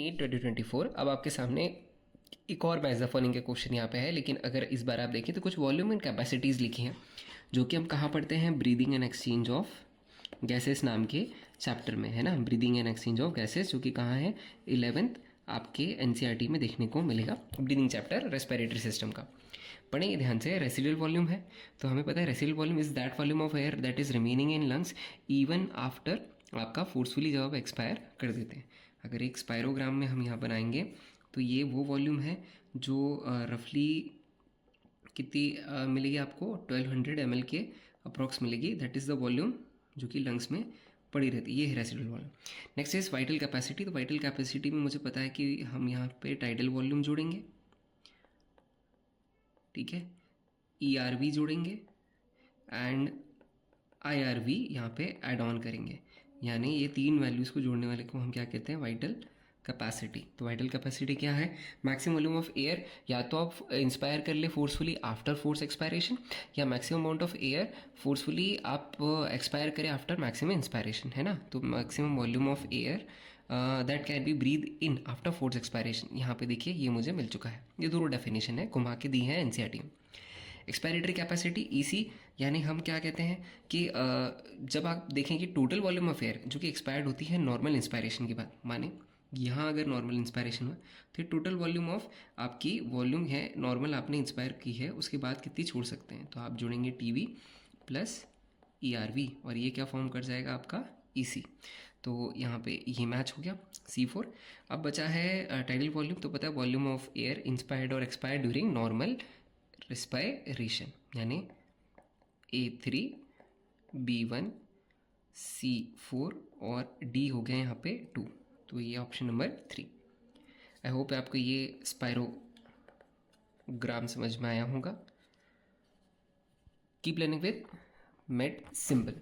NEET 2024। अब आपके सामने एक और मैच द फॉलोइंग के क्वेश्चन यहाँ पे है, लेकिन अगर इस बार आप देखें तो कुछ वॉल्यूम एंड कैपेसिटीज़ लिखी हैं जो कि हम कहाँ पढ़ते हैं, breathing and exchange of gases नाम के चैप्टर में, है ना। Breathing and exchange of gases, जो कि कहाँ है, 11th आपके एनसीईआरटी में देखने को मिलेगा। ब्रीदिंग चैप्टर रेस्पिरेटरी सिस्टम का पढ़ेंगे ध्यान से। रेसिडुअल वॉल्यूम है तो हमें पता है residual volume is that volume of air that is remaining in lungs even after आपका फोर्सफुली जब आप एक्सपायर कर देते हैं। अगर एक स्पायरोग्राम में हम यहाँ बनाएंगे तो ये वो वॉल्यूम है जो रफली कितनी मिलेगी आपको, 1200 ml के अप्रॉक्स मिलेगी। दैट इज़ द वॉल्यूम जो कि लंग्स में पड़ी रहती है। ये है residual volume. Next is vital capacity. तो वाइटल कैपेसिटी में मुझे पता है कि हम यहाँ पे टाइडल वॉल्यूम जोड़ेंगे, ठीक है, ERV जोड़ेंगे एंड IRV यहाँ पे ऐड ऑन करेंगे, यानी ये तीन वैल्यूज़ को जोड़ने वाले को हम क्या कहते हैं, वाइटल कैपेसिटी। तो वाइटल कैपेसिटी क्या है, मैक्सिमम वॉल्यूम ऑफ एयर, या तो आप इंस्पायर कर ले फोर्सफुली आफ्टर फोर्स एक्सपायरेशन, या maximum amount of air forcefully आप एक्सपायर करें आफ्टर मैक्सिमम इंस्पायरेशन, है ना। तो maximum volume of air that can be breathe in after force expiration. यहाँ पे देखिए ये मुझे मिल चुका है, ये दोनों डेफिनेशन है घुमा के दी है एनसीईआरटी में। एक्सपायरेटरी कैपेसिटी EC, यानी हम क्या कहते हैं कि जब आप देखें कि टोटल वॉल्यूम ऑफ एयर जो कि एक्सपायर्ड होती है नॉर्मल इंस्पायरेशन के बाद, माने यहाँ अगर नॉर्मल इंस्पायरेशन हुआ तो टोटल वॉल्यूम ऑफ आपकी वॉल्यूम है नॉर्मल आपने इंस्पायर की है उसके बाद कितनी छोड़ सकते हैं। तो आप जोड़ेंगे TV प्लस ERV और ये क्या फॉर्म कर जाएगा आपका EC। तो यहाँ पे ये मैच हो गया C4। अब बचा है टाइडल वॉल्यूम। तो पता है वॉल्यूम ऑफ एयर इंस्पायर्ड और एक्सपायर्ड ड्यूरिंग नॉर्मल रेस्पायरेशन, यानी A3 B1 C4 और D हो गया यहाँ पे 2। तो ये ऑप्शन नंबर 3। आई होप आपको ये स्पायरोग्राम समझ में आया होगा। Keep learning with made simple.